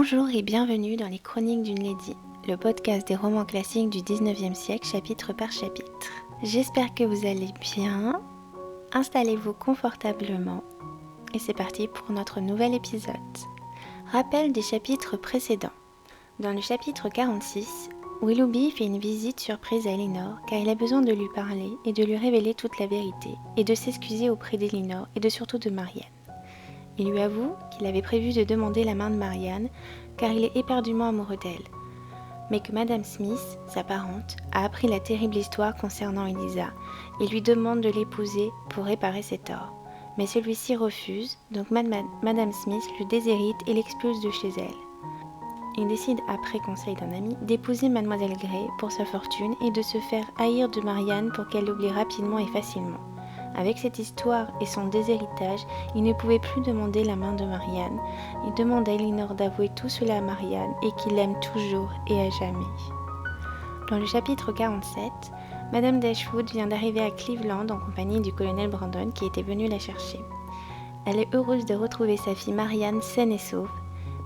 Bonjour et bienvenue dans les Chroniques d'une Lady, le podcast des romans classiques du 19e siècle, chapitre par chapitre. J'espère que vous allez bien, installez-vous confortablement et c'est parti pour notre nouvel épisode. Rappel des chapitres précédents. Dans le chapitre 46, Willoughby fait une visite surprise à Elinor car il a besoin de lui parler et de lui révéler toute la vérité et de s'excuser auprès d'Elinor et surtout de Marianne. Il lui avoue qu'il avait prévu de demander la main de Marianne car il est éperdument amoureux d'elle, mais que Madame Smith, sa parente, a appris la terrible histoire concernant Eliza et lui demande de l'épouser pour réparer ses torts. Mais celui-ci refuse, donc Madame Smith le déshérite et l'expulse de chez elle. Il décide, après conseil d'un ami, d'épouser Mademoiselle Gray pour sa fortune et de se faire haïr de Marianne pour qu'elle l'oublie rapidement et facilement. Avec cette histoire et son déshéritage, il ne pouvait plus demander la main de Marianne. Il demande à Elinor d'avouer tout cela à Marianne et qu'il l'aime toujours et à jamais. Dans le chapitre 47, Madame Dashwood vient d'arriver à Cleveland en compagnie du colonel Brandon qui était venu la chercher. Elle est heureuse de retrouver sa fille Marianne saine et sauve.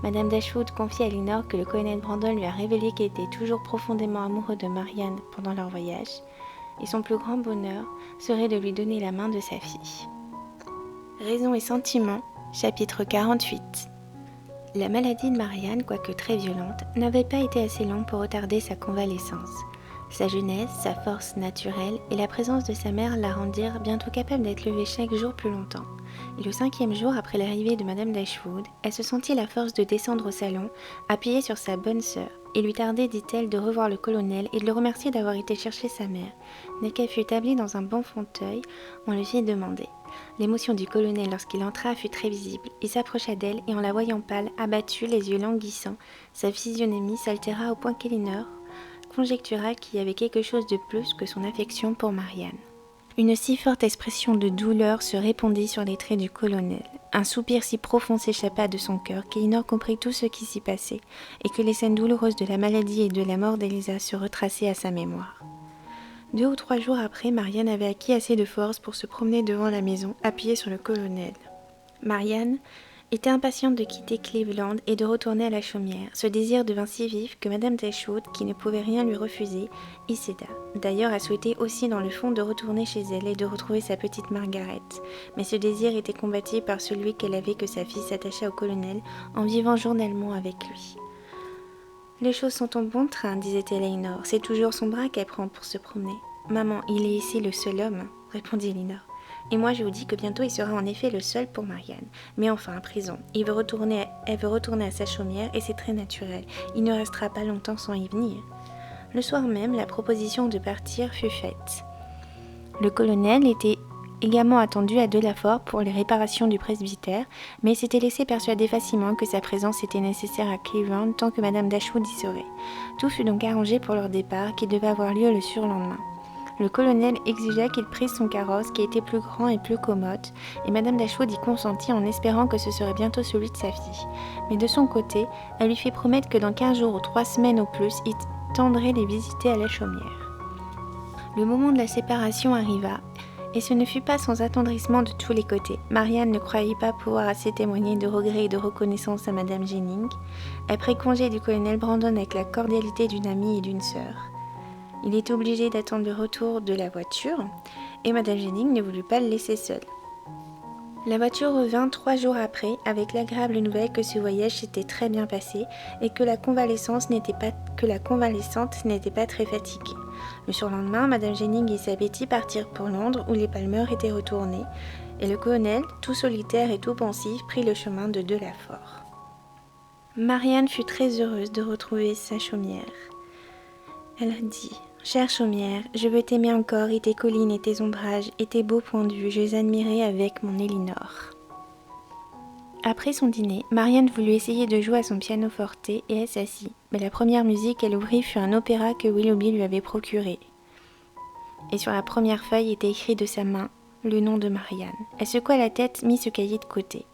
Madame Dashwood confie à Elinor que le colonel Brandon lui a révélé qu'il était toujours profondément amoureux de Marianne pendant leur voyage. Et son plus grand bonheur serait de lui donner la main de sa fille. Raison et sentiment, chapitre 48. La maladie de Marianne, quoique très violente, n'avait pas été assez longue pour retarder sa convalescence. Sa jeunesse, sa force naturelle et la présence de sa mère la rendirent bientôt capable d'être levée chaque jour plus longtemps. Et le 5e jour après l'arrivée de Madame Dashwood, elle se sentit la force de descendre au salon, appuyée sur sa bonne sœur. Il lui tardait, dit-elle, de revoir le colonel et de le remercier d'avoir été chercher sa mère. Dès qu'elle fut établie dans un bon fauteuil, on le fit demander. L'émotion du colonel lorsqu'il entra fut très visible. Il s'approcha d'elle et en la voyant pâle, abattue, les yeux languissants, sa physionomie s'altéra au point qu'Elinor conjectura qu'il y avait quelque chose de plus que son affection pour Marianne. Une si forte expression de douleur se répandit sur les traits du colonel. Un soupir si profond s'échappa de son cœur qu'Elinor comprit tout ce qui s'y passait et que les scènes douloureuses de la maladie et de la mort d'Eliza se retraçaient à sa mémoire. 2 ou 3 jours après, Marianne avait acquis assez de force pour se promener devant la maison, appuyée sur le colonel. Marianne était impatiente de quitter Cleveland et de retourner à la chaumière. Ce désir devint si vif que Madame Dashwood, qui ne pouvait rien lui refuser, y céda. D'ailleurs, elle souhaitait aussi dans le fond de retourner chez elle et de retrouver sa petite Margaret. Mais ce désir était combattu par celui qu'elle avait que sa fille s'attachât au colonel en vivant journellement avec lui. « Les choses sont en bon train, disait-elle à Elinor. C'est toujours son bras qu'elle prend pour se promener. Maman, il est ici le seul homme, répondit Elinor. Et moi je vous dis que bientôt il sera en effet le seul pour Marianne. Mais enfin, à présent, elle veut retourner à sa chaumière et c'est très naturel. Il ne restera pas longtemps sans y venir. Le soir même, la proposition de partir fut faite. Le colonel était également attendu à Delafort pour les réparations du presbytère, mais s'était laissé persuader facilement que sa présence était nécessaire à Cleveland tant que Madame Dashwood y serait. Tout fut donc arrangé pour leur départ, qui devait avoir lieu le surlendemain. Le colonel exigea qu'il prisse son carrosse qui était plus grand et plus commode, et Madame Dashwood y consentit en espérant que ce serait bientôt celui de sa fille. Mais de son côté, elle lui fit promettre que dans 15 jours ou 3 semaines au plus, il tendrait les visiter à la chaumière. Le moment de la séparation arriva, et ce ne fut pas sans attendrissement de tous les côtés. Marianne ne croyait pas pouvoir assez témoigner de regret et de reconnaissance à Madame Jennings. Elle prit congé du colonel Brandon avec la cordialité d'une amie et d'une sœur. Il était obligé d'attendre le retour de la voiture, et Madame Jennings ne voulut pas le laisser seul. La voiture revint 3 jours après, avec l'agréable nouvelle que ce voyage s'était très bien passé, et que la convalescente n'était pas très fatiguée. Le surlendemain, Madame Jennings et sa Betty partirent pour Londres, où les Palmer étaient retournés, et le colonel, tout solitaire et tout pensif, prit le chemin de Delafort. Marianne fut très heureuse de retrouver sa chaumière. Elle dit « Chère chaumière, je veux t'aimer encore et tes collines et tes ombrages et tes beaux points de vue, je les admirer avec mon Elinor. » Après son dîner, Marianne voulut essayer de jouer à son pianoforte et elle s'assit. Mais la première musique qu'elle ouvrit fut un opéra que Willoughby lui avait procuré. Et sur la première feuille était écrit de sa main le nom de Marianne. Elle secoua la tête, mit ce cahier de côté.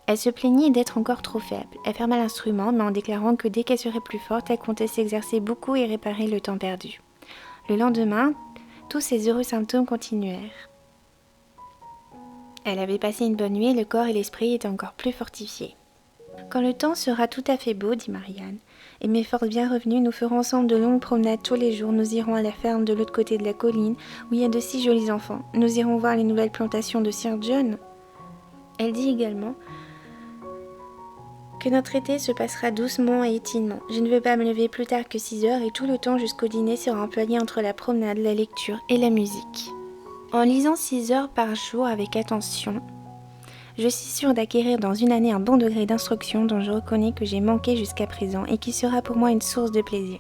Elle se plaignit d'être encore trop faible. Elle ferma l'instrument, mais en déclarant que dès qu'elle serait plus forte, elle comptait s'exercer beaucoup et réparer le temps perdu. Le lendemain, tous ces heureux symptômes continuèrent. Elle avait passé une bonne nuit et le corps et l'esprit étaient encore plus fortifiés. Quand le temps sera tout à fait beau, dit Marianne, et mes forces bien revenues, nous ferons ensemble de longues promenades tous les jours. Nous irons à la ferme de l'autre côté de la colline, où il y a de si jolis enfants. Nous irons voir les nouvelles plantations de Sir John. Elle dit également que notre été se passera doucement et étilement. Je ne veux pas me lever plus tard que 6 heures et tout le temps jusqu'au dîner sera employé entre la promenade, la lecture et la musique. En lisant 6 heures par jour avec attention, je suis sûre d'acquérir dans une année un bon degré d'instruction dont je reconnais que j'ai manqué jusqu'à présent et qui sera pour moi une source de plaisir.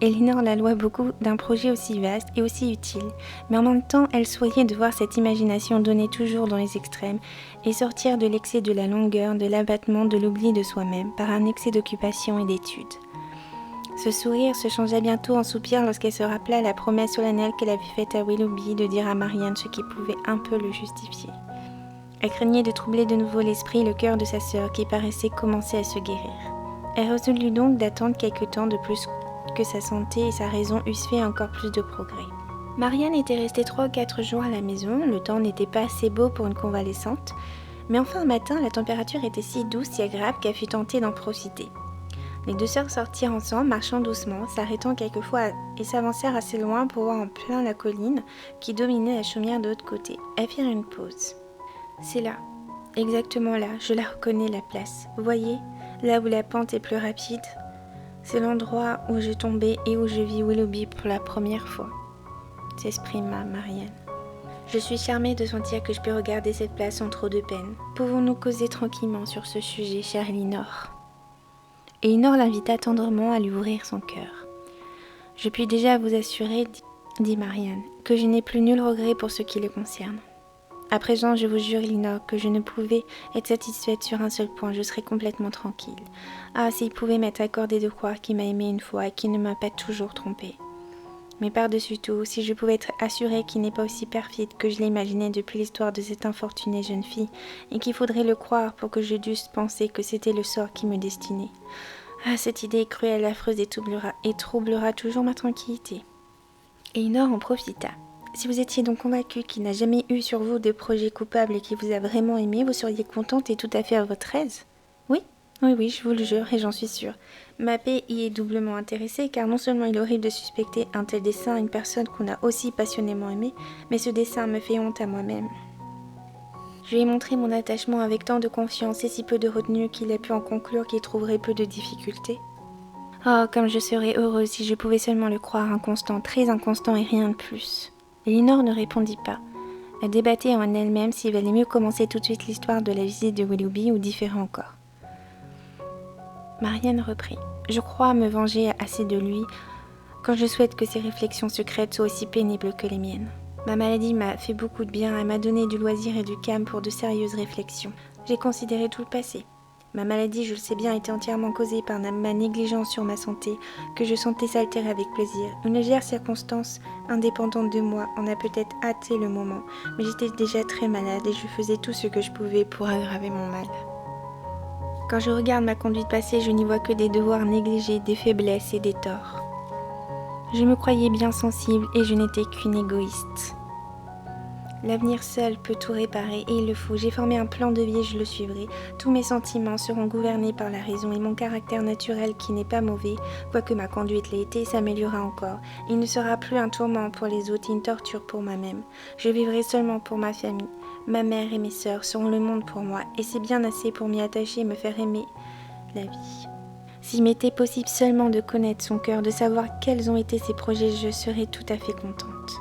Elinor la loua beaucoup d'un projet aussi vaste et aussi utile, mais en même temps elle souriait de voir cette imagination donner toujours dans les extrêmes et sortir de l'excès de la longueur, de l'abattement, de l'oubli de soi-même par un excès d'occupation et d'études. Ce sourire se changea bientôt en soupir lorsqu'elle se rappela la promesse solennelle qu'elle avait faite à Willoughby de dire à Marianne ce qui pouvait un peu le justifier. Elle craignait de troubler de nouveau l'esprit et le cœur de sa sœur qui paraissait commencer à se guérir. Elle résolut donc d'attendre quelque temps de plus que sa santé et sa raison eussent fait encore plus de progrès. Marianne était restée 3 ou 4 jours à la maison, le temps n'était pas assez beau pour une convalescente, mais enfin un matin la température était si douce, si agréable qu'elle fut tentée d'en profiter. Les 2 sœurs sortirent ensemble, marchant doucement, s'arrêtant quelquefois et s'avancèrent assez loin pour voir en plein la colline qui dominait la chaumière de l'autre côté. Elles firent une pause. « C'est là, exactement là, je la reconnais la place. Voyez, là où la pente est plus rapide. C'est l'endroit où je tombais et où je vis Willoughby pour la première fois. » s'exprima Marianne. « Je suis charmée de sentir que je peux regarder cette place sans trop de peine. Pouvons-nous causer tranquillement sur ce sujet, chère Elinor ?» Elinor l'invita tendrement à lui ouvrir son cœur. « Je puis déjà vous assurer, dit Marianne, que je n'ai plus nul regret pour ce qui le concerne. À présent, je vous jure, Elinor, que je ne pouvais être satisfaite sur un seul point, je serais complètement tranquille. Ah, s'il pouvait m'être accordé de croire qu'il m'a aimée une fois et qu'il ne m'a pas toujours trompée. Mais par-dessus tout, si je pouvais être assurée qu'il n'est pas aussi perfide que je l'imaginais depuis l'histoire de cette infortunée jeune fille, et qu'il faudrait le croire pour que je dusse penser que c'était le sort qui me destinait. Ah, cette idée est cruelle, affreuse et troublera toujours ma tranquillité. » Elinor en profita. « Si vous étiez donc convaincue qu'il n'a jamais eu sur vous de projet coupable et qu'il vous a vraiment aimé, vous seriez contente et tout à fait à votre aise. Oui, oui, je vous le jure, et j'en suis sûre. Ma paix y est doublement intéressée, car non seulement il est horrible de suspecter un tel dessein à une personne qu'on a aussi passionnément aimée, mais ce dessein me fait honte à moi-même. Je lui ai montré mon attachement avec tant de confiance et si peu de retenue qu'il a pu en conclure qu'il trouverait peu de difficultés. Oh, comme je serais heureuse si je pouvais seulement le croire inconstant, très inconstant et rien de plus. » Elinor ne répondit pas. Elle débattait en elle-même s'il valait mieux commencer tout de suite l'histoire de la visite de Willoughby ou différer encore. Marianne reprit. « Je crois me venger assez de lui quand je souhaite que ses réflexions secrètes soient aussi pénibles que les miennes. Ma maladie m'a fait beaucoup de bien, elle m'a donné du loisir et du calme pour de sérieuses réflexions. J'ai considéré tout le passé. Ma maladie, je le sais bien, était entièrement causée par ma négligence sur ma santé, que je sentais s'altérer avec plaisir. Une légère circonstance, indépendante de moi, en a peut-être hâté le moment, mais j'étais déjà très malade et je faisais tout ce que je pouvais pour aggraver mon mal. Quand je regarde ma conduite passée, je n'y vois que des devoirs négligés, des faiblesses et des torts. Je me croyais bien sensible et je n'étais qu'une égoïste. L'avenir seul peut tout réparer et il le faut. J'ai formé un plan de vie et je le suivrai. Tous mes sentiments seront gouvernés par la raison et mon caractère naturel qui n'est pas mauvais, quoique ma conduite l'ait été, s'améliorera encore. Il ne sera plus un tourment pour les autres, une torture pour moi-même. Je vivrai seulement pour ma famille. Ma mère et mes sœurs seront le monde pour moi et c'est bien assez pour m'y attacher et me faire aimer la vie. S'il m'était possible seulement de connaître son cœur, de savoir quels ont été ses projets, je serais tout à fait contente. »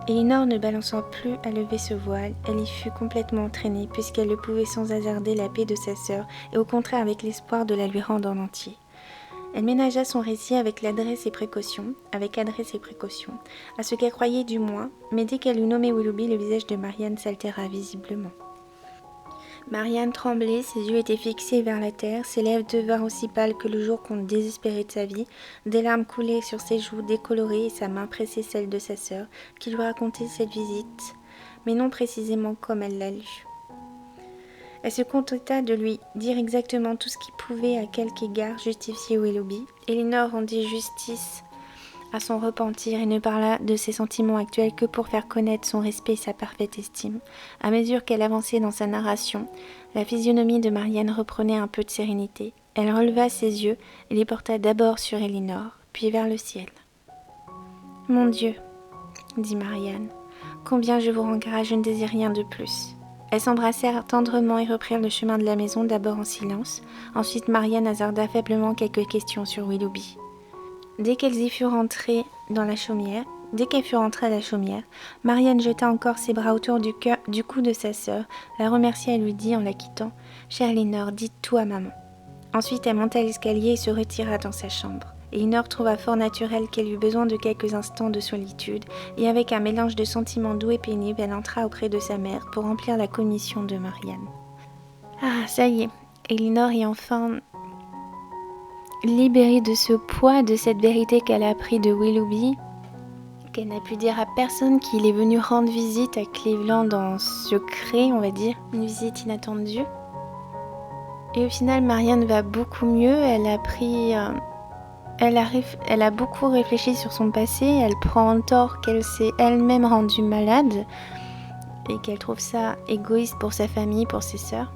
Elinor ne balançant plus à lever ce voile, elle y fut complètement entraînée puisqu'elle le pouvait sans hasarder la paix de sa sœur et au contraire avec l'espoir de la lui rendre en entier. Elle ménagea son récit avec adresse et précaution, à ce qu'elle croyait du moins, mais dès qu'elle eut nommé Willoughby, le visage de Marianne s'altéra visiblement. Marianne tremblait, ses yeux étaient fixés vers la terre, ses lèvres devinrent aussi pâles que le jour qu'on désespérait de sa vie, des larmes coulaient sur ses joues décolorées et sa main pressait celle de sa sœur, qui lui racontait cette visite, mais non précisément comme elle l'a lu. Elle se contenta de lui dire exactement tout ce qui pouvait à quelque égard justifier Willoughby. Elinor rendit justice à son repentir et ne parla de ses sentiments actuels que pour faire connaître son respect et sa parfaite estime. À mesure qu'elle avançait dans sa narration, la physionomie de Marianne reprenait un peu de sérénité. Elle releva ses yeux et les porta d'abord sur Elinor, puis vers le ciel. « Mon Dieu, dit Marianne, combien je vous rends grâce, je ne désire rien de plus. » Elles s'embrassèrent tendrement et reprirent le chemin de la maison, d'abord en silence. Ensuite, Marianne hasarda faiblement quelques questions sur Willoughby. Dès qu'elles furent rentrées à la chaumière, Marianne jeta encore ses bras autour du cou de sa sœur, la remercia et lui dit en la quittant « Chère Elinor, dites tout à maman. » Ensuite, elle monta l'escalier et se retira dans sa chambre. Elinor trouva fort naturel qu'elle eût besoin de quelques instants de solitude, et avec un mélange de sentiments doux et pénibles, elle entra auprès de sa mère pour remplir la commission de Marianne. Ah, ça y est, Elinor est enfin libérée de ce poids, de cette vérité qu'elle a appris de Willoughby, qu'elle n'a pu dire à personne qu'il est venu rendre visite à Cleveland en secret, on va dire, une visite inattendue. Et au final, Marianne va beaucoup mieux, elle a beaucoup réfléchi sur son passé, elle prend en tort qu'elle s'est elle-même rendue malade et qu'elle trouve ça égoïste pour sa famille, pour ses sœurs.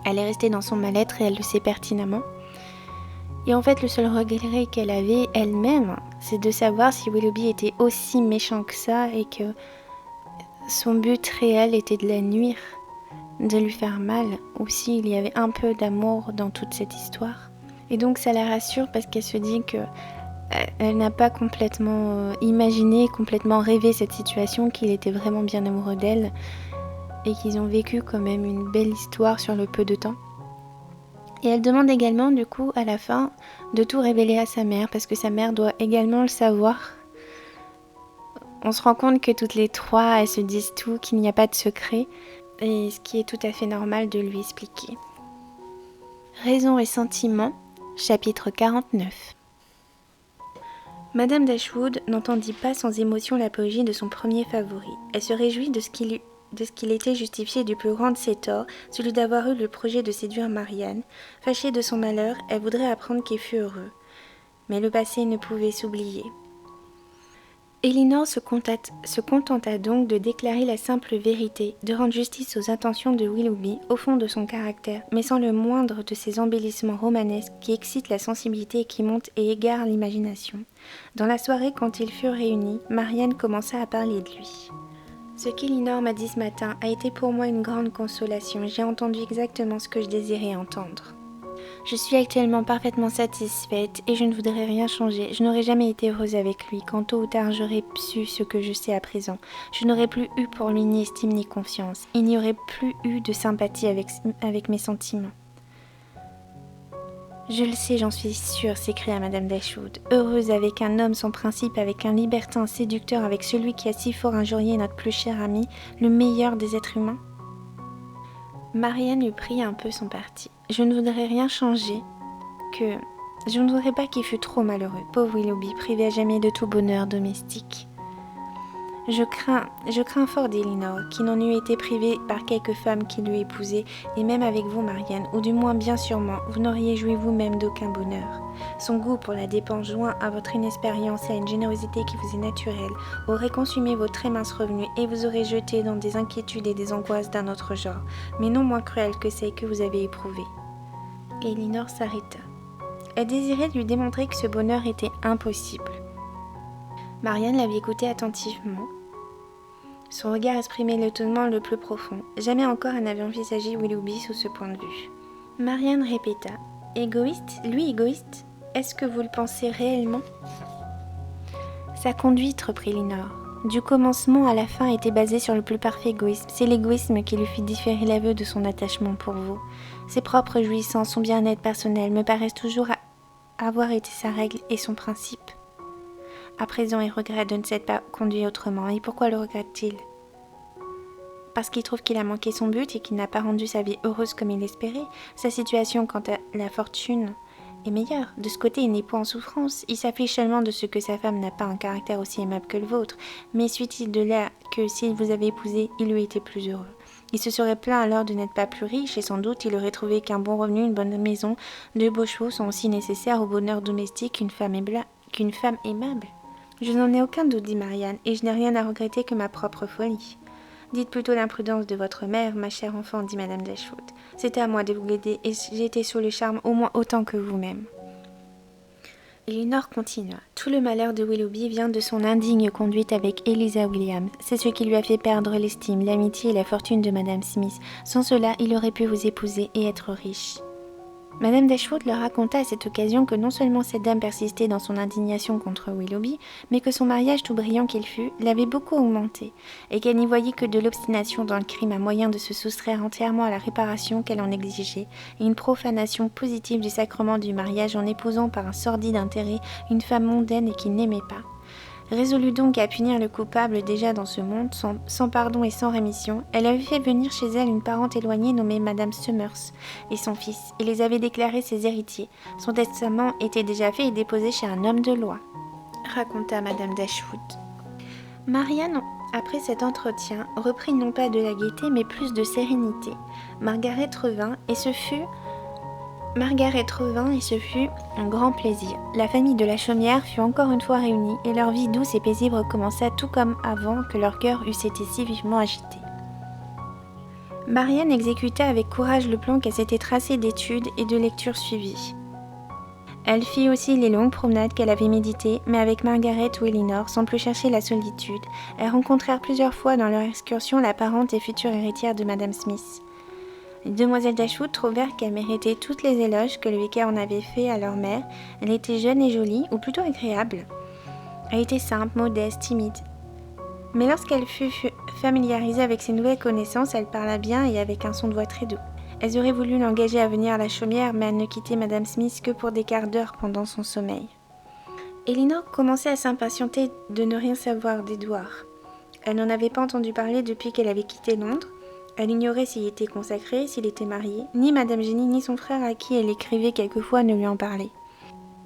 Elle est restée dans son mal-être et elle le sait pertinemment. Et en fait, le seul regret qu'elle avait elle-même, c'est de savoir si Willoughby était aussi méchant que ça et que son but réel était de la nuire, de lui faire mal, ou s'il y avait un peu d'amour dans toute cette histoire. Et donc ça la rassure parce qu'elle se dit qu'elle n'a pas complètement imaginé, complètement rêvé cette situation, qu'il était vraiment bien amoureux d'elle et qu'ils ont vécu quand même une belle histoire sur le peu de temps. Et elle demande également du coup à la fin de tout révéler à sa mère parce que sa mère doit également le savoir. On se rend compte que toutes les trois elles se disent tout, qu'il n'y a pas de secret et ce qui est tout à fait normal de lui expliquer. Raison et sentiment. Chapitre 49. Madame Dashwood n'entendit pas sans émotion l'apologie de son premier favori. Elle se réjouit de ce qu'il était justifié du plus grand de ses torts, celui d'avoir eu le projet de séduire Marianne. Fâchée de son malheur, elle voudrait apprendre qu'il fut heureux. Mais le passé ne pouvait s'oublier. Elinor se contenta donc de déclarer la simple vérité, de rendre justice aux intentions de Willoughby, au fond de son caractère, mais sans le moindre de ces embellissements romanesques qui excitent la sensibilité et qui montent et égarent l'imagination. Dans la soirée, quand ils furent réunis, Marianne commença à parler de lui. « Ce qu'Elinor m'a dit ce matin a été pour moi une grande consolation. J'ai entendu exactement ce que je désirais entendre. Je suis actuellement parfaitement satisfaite et je ne voudrais rien changer. Je n'aurais jamais été heureuse avec lui. Quand tôt ou tard j'aurais su ce que je sais à présent, je n'aurais plus eu pour lui ni estime ni confiance. Il n'y aurait plus eu de sympathie avec mes sentiments. » « Je le sais, j'en suis sûre, s'écria Madame Dashwood. Heureuse avec un homme sans principe, avec un libertin séducteur, avec celui qui a si fort injurié notre plus cher ami, le meilleur des êtres humains. Marianne eût pris un peu son parti. Je ne voudrais rien changer, je ne voudrais pas qu'il fût trop malheureux, pauvre Willoughby, privé à jamais de tout bonheur domestique. Je crains fort d'Elinor, qui n'en eût été privée par quelque femme qui l'eût épousée, et même avec vous, Marianne, ou du moins bien sûrement, vous n'auriez joui vous-même d'aucun bonheur. Son goût pour la dépense joint à votre inexpérience et à une générosité qui vous est naturelle, aurait consumé vos très minces revenus et vous aurait jeté dans des inquiétudes et des angoisses d'un autre genre, mais non moins cruelles que celles que vous avez éprouvées. Elinor s'arrêta. Elle désirait lui démontrer que ce bonheur était impossible. Marianne l'avait écouté attentivement. Son regard exprimait l'étonnement le plus profond. Jamais encore elle n'avait envisagé Willoughby sous ce point de vue. Marianne répéta. « Égoïste ? Lui égoïste ? Est-ce que vous le pensez réellement ?» Sa conduite, reprit Elinor, du commencement à la fin était basée sur le plus parfait égoïsme. C'est l'égoïsme qui lui fit différer l'aveu de son attachement pour vous. Ses propres jouissances, son bien-être personnel me paraissent toujours avoir été sa règle et son principe. À présent, il regrette de ne s'être pas conduit autrement. Et pourquoi le regrette-t-il ? Parce qu'il trouve qu'il a manqué son but et qu'il n'a pas rendu sa vie heureuse comme il l'espérait. Sa situation quant à la fortune est meilleure. De ce côté, il n'est point en souffrance. Il s'affiche seulement de ce que sa femme n'a pas un caractère aussi aimable que le vôtre. Mais suit-il de là que s'il vous avait épousé, il eût été plus heureux ? Il se serait plaint alors de n'être pas plus riche et sans doute il aurait trouvé qu'un bon revenu, une bonne maison, de beaux chevaux sont aussi nécessaires au bonheur domestique qu'une femme qu'une femme aimable. Je n'en ai aucun doute, dit Marianne, et je n'ai rien à regretter que ma propre folie. Dites plutôt l'imprudence de votre mère, ma chère enfant, dit Madame Dashwood. C'était à moi de vous guider, et j'ai été sous le charme au moins autant que vous-même. Elinor continua. Tout le malheur de Willoughby vient de son indigne conduite avec Eliza Williams. C'est ce qui lui a fait perdre l'estime, l'amitié et la fortune de Madame Smith. Sans cela, il aurait pu vous épouser et être riche. Madame Dashwood leur raconta à cette occasion que non seulement cette dame persistait dans son indignation contre Willoughby, mais que son mariage, tout brillant qu'il fût, l'avait beaucoup augmenté, et qu'elle n'y voyait que de l'obstination dans le crime, un moyen de se soustraire entièrement à la réparation qu'elle en exigeait, et une profanation positive du sacrement du mariage en épousant par un sordide intérêt une femme mondaine et qu'il n'aimait pas. Résolue donc à punir le coupable déjà dans ce monde, sans pardon et sans rémission, elle avait fait venir chez elle une parente éloignée nommée Madame Summers et son fils, et les avait déclarés ses héritiers. Son testament était déjà fait et déposé chez un homme de loi, raconta Madame Dashwood. Marianne, après cet entretien, reprit non pas de la gaieté, mais plus de sérénité. Margaret revint, et ce fut un grand plaisir. La famille de la Chaumière fut encore une fois réunie, et leur vie douce et paisible recommença tout comme avant que leur cœur eussent été si vivement agités. Marianne exécuta avec courage le plan qu'elle s'était tracé d'études et de lectures suivies. Elle fit aussi les longues promenades qu'elle avait méditées, mais avec Margaret ou Elinor, sans plus chercher la solitude. Elles rencontrèrent plusieurs fois dans leur excursion la parente et future héritière de Madame Smith. Les demoiselles Dashwood trouvèrent qu'elle méritait toutes les éloges que le vicaire en avait fait à leur mère. Elle était jeune et jolie, ou plutôt agréable. Elle était simple, modeste, timide. Mais lorsqu'elle fut familiarisée avec ses nouvelles connaissances, elle parla bien et avec un son de voix très doux. Elles auraient voulu l'engager à venir à la Chaumière, mais elle ne quittait Madame Smith que pour des quarts d'heure pendant son sommeil. Elinor commençait à s'impatienter de ne rien savoir d'Édouard. Elle n'en avait pas entendu parler depuis qu'elle avait quitté Londres. Elle ignorait s'il était consacré, s'il était marié. Ni Madame Jenny ni son frère à qui elle écrivait quelquefois ne lui en parlaient.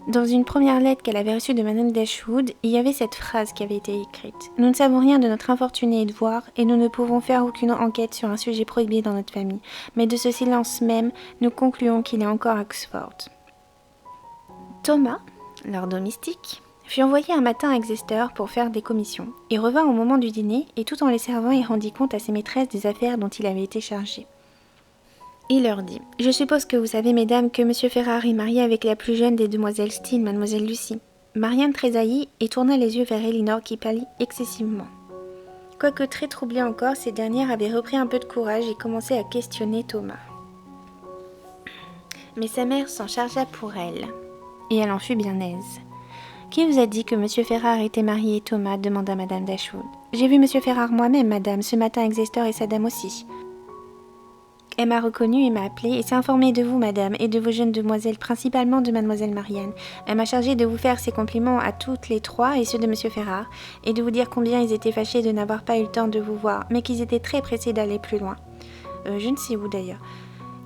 Dans une première lettre qu'elle avait reçue de Madame Dashwood, il y avait cette phrase qui avait été écrite. « Nous ne savons rien de notre infortuné Édouard, et nous ne pouvons faire aucune enquête sur un sujet prohibé dans notre famille. Mais de ce silence même, nous concluons qu'il est encore à Oxford. » Thomas, leur domestique, fut envoyé un matin à Exeter pour faire des commissions. Il revint au moment du dîner, et tout en les servant, il rendit compte à ses maîtresses des affaires dont il avait été chargé. Il leur dit « Je suppose que vous savez, mesdames, que M. Ferrars est marié avec la plus jeune des demoiselles Steele, mademoiselle Lucie. » Marianne tressaillit et tourna les yeux vers Elinor qui pâlit excessivement. Quoique très troublée encore, ces dernières avaient repris un peu de courage et commençaient à questionner Thomas. Mais sa mère s'en chargea pour elle, et elle en fut bien aise. « Qui vous a dit que M. Ferrars était marié, Thomas ?» demanda Madame Dashwood. « J'ai vu M. Ferrars moi-même, madame, ce matin à Exeter et sa dame aussi. » Elle m'a reconnue et m'a appelée et s'est informée de vous, madame, et de vos jeunes demoiselles, principalement de mademoiselle Marianne. Elle m'a chargée de vous faire ses compliments à toutes les trois et ceux de monsieur Ferrars, et de vous dire combien ils étaient fâchés de n'avoir pas eu le temps de vous voir, mais qu'ils étaient très pressés d'aller plus loin. Je ne sais où d'ailleurs.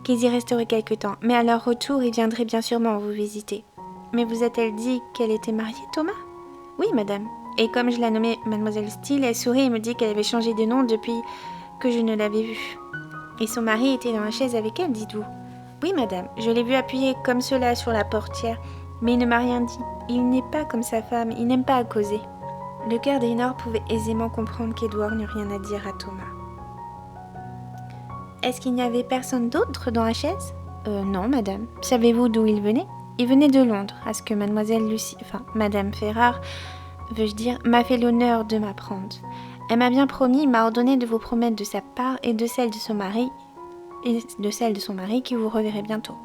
Qu'ils y resteraient quelque temps, mais à leur retour, ils viendraient bien sûrement vous visiter. Mais vous a-t-elle dit qu'elle était mariée, Thomas ? Oui, madame. Et comme je la nommais mademoiselle Steele, elle sourit et me dit qu'elle avait changé de nom depuis que je ne l'avais vue. Et son mari était dans la chaise avec elle, dites-vous ? Oui, madame, je l'ai vu appuyé comme cela sur la portière, mais il ne m'a rien dit. Il n'est pas comme sa femme, il n'aime pas à causer. Le cœur d'Elinor pouvait aisément comprendre qu'Édouard n'eut rien à dire à Thomas. Est-ce qu'il n'y avait personne d'autre dans la chaise ? Non, madame. Savez-vous d'où il venait ? Il venait de Londres, à ce que Madame Ferrars, veux-je dire, m'a fait l'honneur de m'apprendre. Elle m'a bien promis, m'a ordonné de vous promettre de sa part et de celle de son mari, qui vous reverrez bientôt.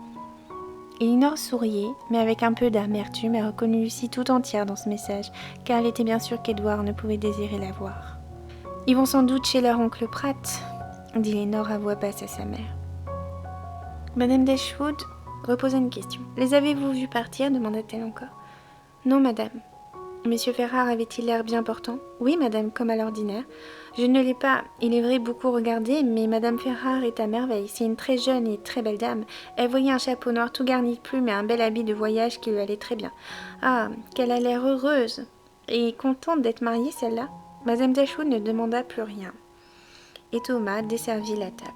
Elinor souriait, mais avec un peu d'amertume, elle reconnut Lucie tout entière dans ce message, car elle était bien sûre qu'Édouard ne pouvait désirer la voir. « Ils vont sans doute chez leur oncle Pratt », dit Elinor à voix basse à sa mère. Madame Dashwood reposa une question. « Les avez-vous vus partir ?» demanda-t-elle encore. « Non, madame. » Monsieur Ferrars avait-il l'air bien portant ? Oui, madame, comme à l'ordinaire. Je ne l'ai pas, il est vrai, beaucoup regardé, mais madame Ferrars est à merveille. C'est une très jeune et très belle dame. Elle voyait un chapeau noir tout garni de plumes et un bel habit de voyage qui lui allait très bien. Ah, qu'elle a l'air heureuse et contente d'être mariée, celle-là. Madame Dashwood ne demanda plus rien. Et Thomas desservit la table.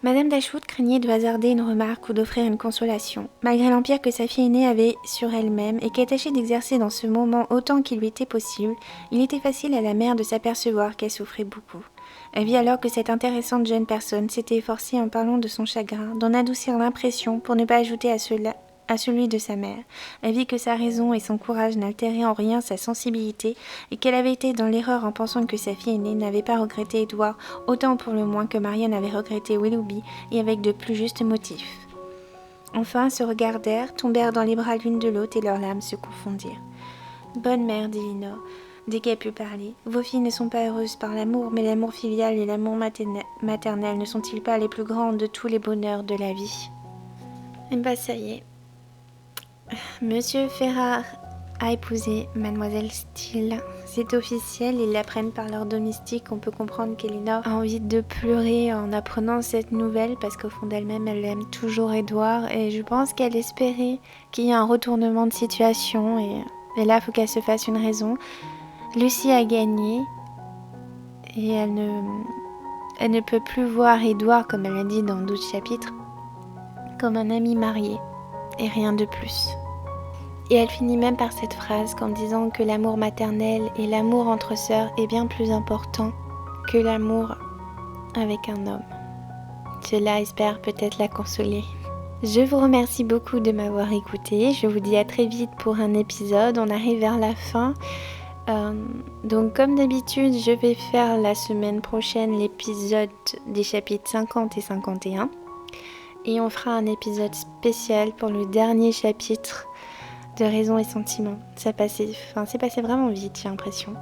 Madame Dashwood craignait de hasarder une remarque ou d'offrir une consolation, malgré l'empire que sa fille aînée avait sur elle-même et qu'elle tâchait d'exercer dans ce moment autant qu'il lui était possible. Il était facile à la mère de s'apercevoir qu'elle souffrait beaucoup. Elle vit alors que cette intéressante jeune personne s'était efforcée en parlant de son chagrin, d'en adoucir l'impression pour ne pas ajouter à celui de sa mère. Elle vit que sa raison et son courage n'altéraient en rien sa sensibilité et qu'elle avait été dans l'erreur en pensant que sa fille aînée n'avait pas regretté Édouard autant pour le moins que Marianne avait regretté Willoughby et avec de plus justes motifs. Enfin, se regardèrent, tombèrent dans les bras l'une de l'autre et leurs larmes se confondirent. « Bonne mère, dit Elinor, dès qu'elle put parler, vos filles ne sont pas heureuses par l'amour, mais l'amour filial et l'amour maternel ne sont-ils pas les plus grands de tous les bonheurs de la vie ?» Eh bien, ça y est. Monsieur Ferrars a épousé Mademoiselle Steele. C'est officiel, ils l'apprennent par leur domestique. On peut comprendre qu'Elinor a envie de pleurer en apprenant cette nouvelle parce qu'au fond d'elle-même, elle aime toujours Édouard et je pense qu'elle espérait qu'il y ait un retournement de situation et là, il faut qu'elle se fasse une raison. Lucie a gagné et elle ne peut plus voir Édouard, comme elle l'a dit dans d'autres chapitres, comme un ami marié et rien de plus. Et elle finit même par cette phrase qu'en disant que l'amour maternel et l'amour entre sœurs est bien plus important que l'amour avec un homme. Cela espère peut-être la consoler. Je vous remercie beaucoup de m'avoir écouté. Je vous dis à très vite pour un épisode. On arrive vers la fin. Donc comme d'habitude, je vais faire la semaine prochaine l'épisode des chapitres 50 et 51. Et on fera un épisode spécial pour le dernier chapitre de Raison et Sentiment. C'est passé vraiment vite, j'ai l'impression.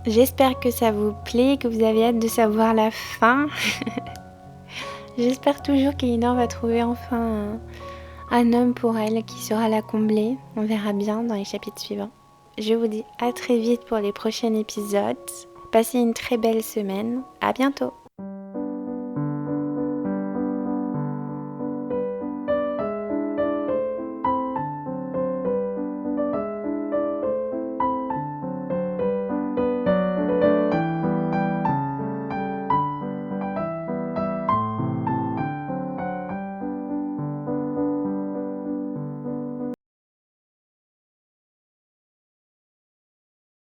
J'espère que ça vous plaît, que vous avez hâte de savoir la fin. J'espère toujours qu'Elinor va trouver enfin un homme pour elle qui saura la combler. On verra bien dans les chapitres suivants. Je vous dis à très vite pour les prochains épisodes. Passez une très belle semaine. À bientôt.